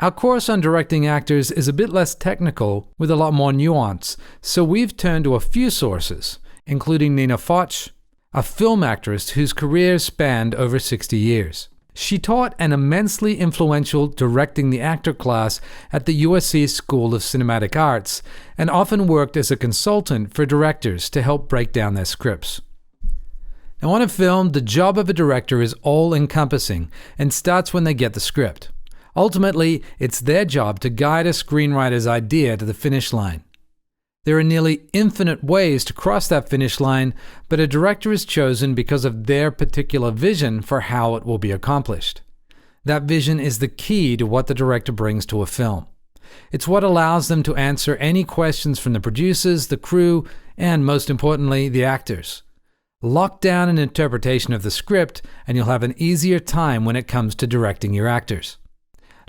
Our course on directing actors is a bit less technical with a lot more nuance, so we've turned to a few sources, including Nina Foch, a film actress whose career spanned over 60 years. She taught an immensely influential directing the actor class at the USC School of Cinematic Arts and often worked as a consultant for directors to help break down their scripts. Now, on a film, the job of a director is all-encompassing and starts when they get the script. Ultimately, it's their job to guide a screenwriter's idea to the finish line. There are nearly infinite ways to cross that finish line, but a director is chosen because of their particular vision for how it will be accomplished. That vision is the key to what the director brings to a film. It's what allows them to answer any questions from the producers, the crew, and most importantly, the actors. Lock down an interpretation of the script, and you'll have an easier time when it comes to directing your actors.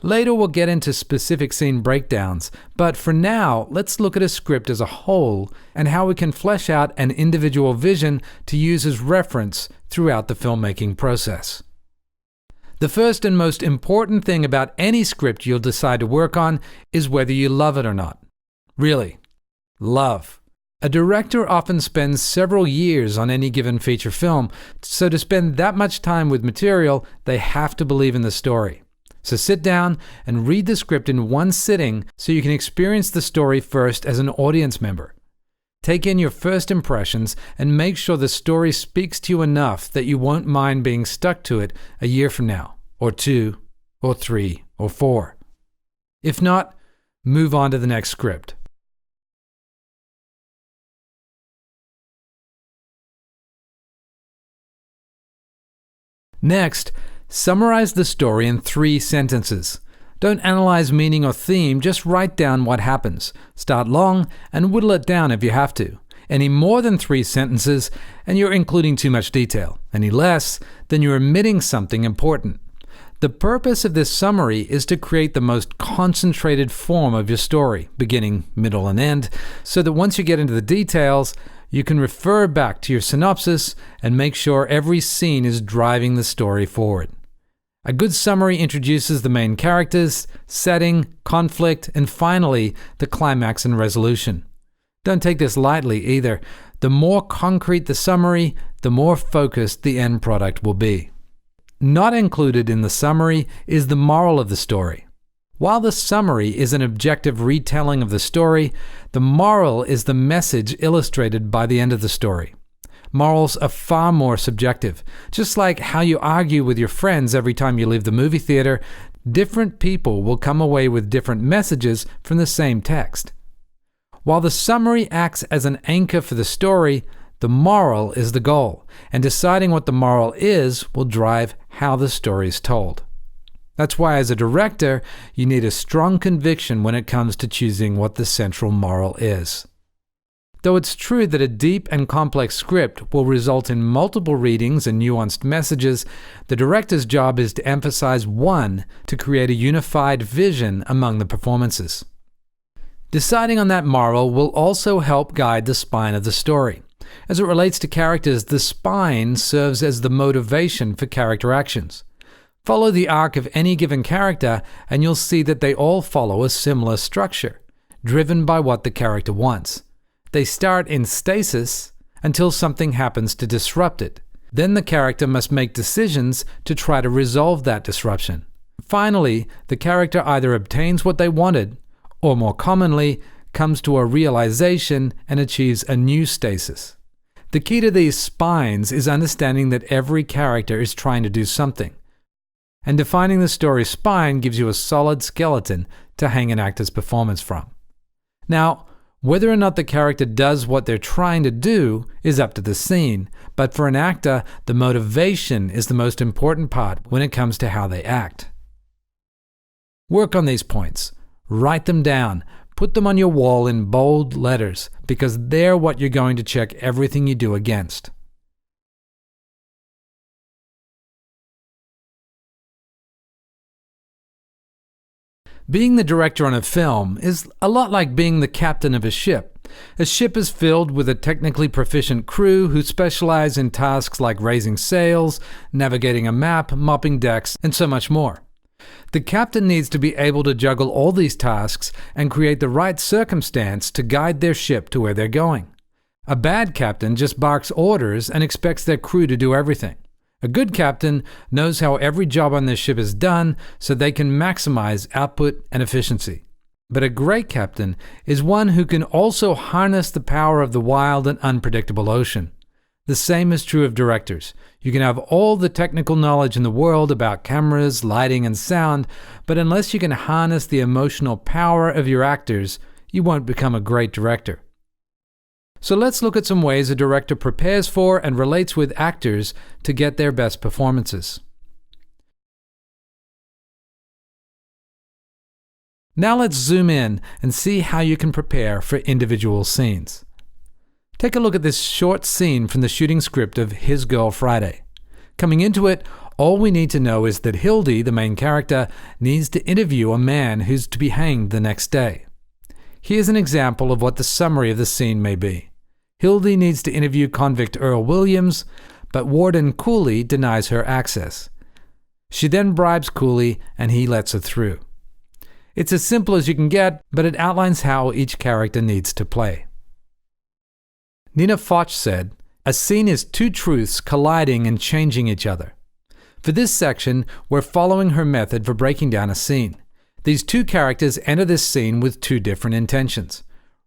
Later we'll get into specific scene breakdowns, but for now, let's look at a script as a whole and how we can flesh out an individual vision to use as reference throughout the filmmaking process. The first and most important thing about any script you'll decide to work on is whether you love it or not. Really, love. A director often spends several years on any given feature film, so to spend that much time with material, they have to believe in the story. So sit down and read the script in one sitting so you can experience the story first as an audience member. Take in your first impressions and make sure the story speaks to you enough that you won't mind being stuck to it a year from now, or 2, or 3, or 4. If not, move on to the next script. Next, summarize the story in 3 sentences. Don't analyze meaning or theme, just write down what happens. Start long and whittle it down if you have to. Any more than 3 sentences, and you're including too much detail. Any less, then you're omitting something important. The purpose of this summary is to create the most concentrated form of your story, beginning, middle, and end, so that once you get into the details, you can refer back to your synopsis and make sure every scene is driving the story forward. A good summary introduces the main characters, setting, conflict, and finally, the climax and resolution. Don't take this lightly either. The more concrete the summary, the more focused the end product will be. Not included in the summary is the moral of the story. While the summary is an objective retelling of the story, the moral is the message illustrated by the end of the story. Morals are far more subjective. Just like how you argue with your friends every time you leave the movie theater, different people will come away with different messages from the same text. While the summary acts as an anchor for the story, the moral is the goal, and deciding what the moral is will drive how the story is told. That's why as a director, you need a strong conviction when it comes to choosing what the central moral is. Though it's true that a deep and complex script will result in multiple readings and nuanced messages, the director's job is to emphasize one to create a unified vision among the performances. Deciding on that moral will also help guide the spine of the story. As it relates to characters, the spine serves as the motivation for character actions. Follow the arc of any given character and you'll see that they all follow a similar structure, driven by what the character wants. They start in stasis until something happens to disrupt it. Then the character must make decisions to try to resolve that disruption. Finally, the character either obtains what they wanted, or more commonly, comes to a realization and achieves a new stasis. The key to these spines is understanding that every character is trying to do something. And defining the story spine gives you a solid skeleton to hang an actor's performance from. Now, whether or not the character does what they're trying to do is up to the scene, but for an actor, the motivation is the most important part when it comes to how they act. Work on these points. Write them down. Put them on your wall in bold letters, because they're what you're going to check everything you do against. Being the director on a film is a lot like being the captain of a ship. A ship is filled with a technically proficient crew who specialize in tasks like raising sails, navigating a map, mopping decks, and so much more. The captain needs to be able to juggle all these tasks and create the right circumstance to guide their ship to where they're going. A bad captain just barks orders and expects their crew to do everything. A good captain knows how every job on their ship is done so they can maximize output and efficiency. But a great captain is one who can also harness the power of the wild and unpredictable ocean. The same is true of directors. You can have all the technical knowledge in the world about cameras, lighting, and sound, but unless you can harness the emotional power of your actors, you won't become a great director. So let's look at some ways a director prepares for and relates with actors to get their best performances. Now let's zoom in and see how you can prepare for individual scenes. Take a look at this short scene from the shooting script of His Girl Friday. Coming into it, all we need to know is that Hildy, the main character, needs to interview a man who's to be hanged the next day. Here's an example of what the summary of the scene may be. Hildy needs to interview convict Earl Williams, but Warden Cooley denies her access. She then bribes Cooley and he lets her through. It's as simple as you can get, but it outlines how each character needs to play. Nina Foch said, "A scene is two truths colliding and changing each other." For this section, we're following her method for breaking down a scene. These two characters enter this scene with two different intentions.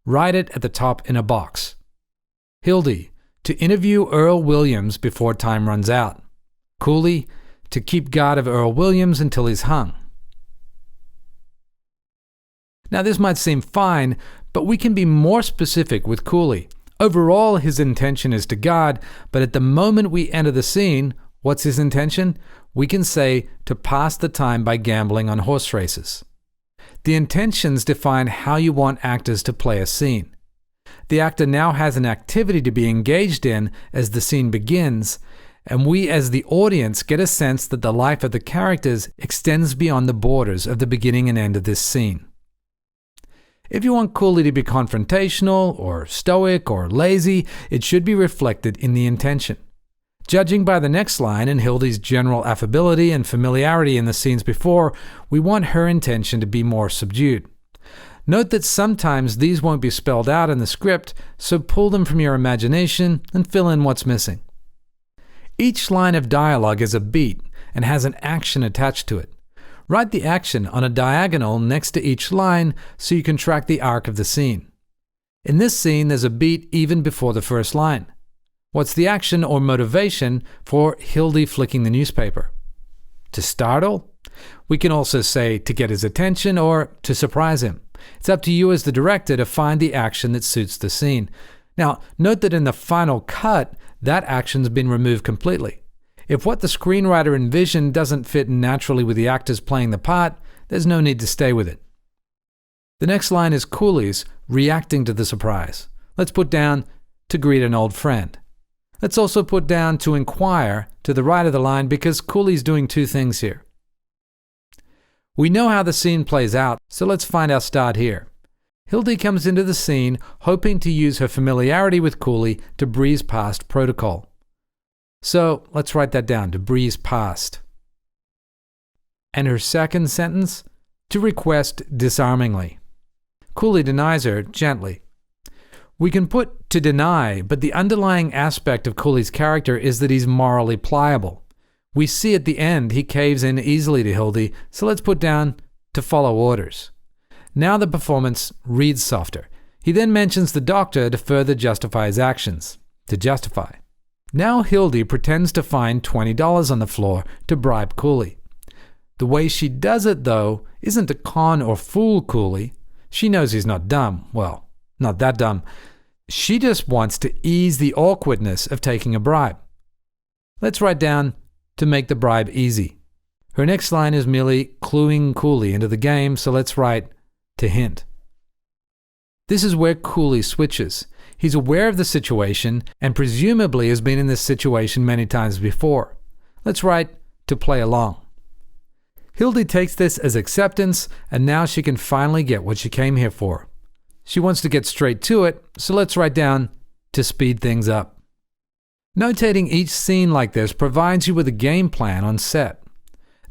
Write it at the top in a box. Hildy, to interview Earl Williams before time runs out. Cooley, to keep guard of Earl Williams until he's hung. Now this might seem fine, but we can be more specific with Cooley. Overall, his intention is to guard, but at the moment we enter the scene, what's his intention? We can say to pass the time by gambling on horse races. The intentions define how you want actors to play a scene. The actor now has an activity to be engaged in as the scene begins, and we as the audience get a sense that the life of the characters extends beyond the borders of the beginning and end of this scene. If you want Cooley to be confrontational, or stoic, or lazy, it should be reflected in the intention. Judging by the next line and Hildy's general affability and familiarity in the scenes before, we want her intention to be more subdued. Note that sometimes these won't be spelled out in the script, so pull them from your imagination and fill in what's missing. Each line of dialogue is a beat and has an action attached to it. Write the action on a diagonal next to each line so you can track the arc of the scene. In this scene, there's a beat even before the first line. What's the action or motivation for Hildy flicking the newspaper? To startle? We can also say to get his attention or to surprise him. It's up to you as the director to find the action that suits the scene. Now, note that in the final cut, that action's been removed completely. If what the screenwriter envisioned doesn't fit naturally with the actors playing the part, there's no need to stay with it. The next line is Cooley's reacting to the surprise. Let's put down to greet an old friend. Let's also put down to inquire to the right of the line because Cooley's doing two things here. We know how the scene plays out, so let's find our start here. Hildy comes into the scene hoping to use her familiarity with Cooley to breeze past protocol. So let's write that down, to breeze past. And her second sentence, to request disarmingly. Cooley denies her gently. We can put to deny, but the underlying aspect of Cooley's character is that he's morally pliable. We see at the end he caves in easily to Hildy, so let's put down to follow orders. Now the performance reads softer. He then mentions the doctor to further justify his actions. To justify. Now Hildy pretends to find $20 on the floor to bribe Cooley. The way she does it, though, isn't to con or fool Cooley. She knows he's not dumb. Well, not that dumb. She just wants to ease the awkwardness of taking a bribe. Let's write down to make the bribe easy. Her next line is merely cluing Cooley into the game, so let's write to hint. This is where Cooley switches. He's aware of the situation and presumably has been in this situation many times before. Let's write to play along. Hildy takes this as acceptance, and now she can finally get what she came here for. She wants to get straight to it, so let's write down to speed things up. Notating each scene like this provides you with a game plan on set.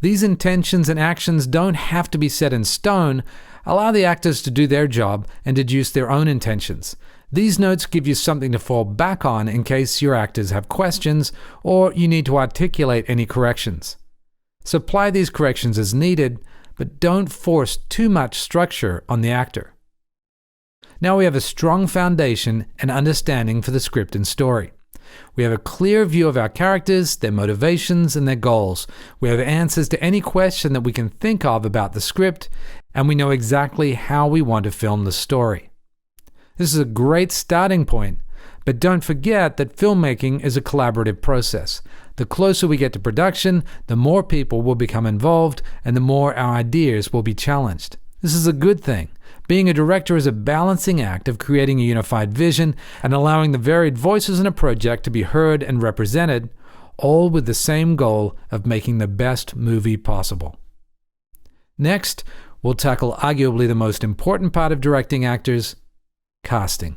These intentions and actions don't have to be set in stone. Allow the actors to do their job and deduce their own intentions. These notes give you something to fall back on in case your actors have questions or you need to articulate any corrections. Supply these corrections as needed, but don't force too much structure on the actor. Now we have a strong foundation and understanding for the script and story. We have a clear view of our characters, their motivations, and their goals. We have answers to any question that we can think of about the script, and we know exactly how we want to film the story. This is a great starting point, but don't forget that filmmaking is a collaborative process. The closer we get to production, the more people will become involved, and the more our ideas will be challenged. This is a good thing. Being a director is a balancing act of creating a unified vision and allowing the varied voices in a project to be heard and represented, all with the same goal of making the best movie possible. Next, we'll tackle arguably the most important part of directing actors: casting.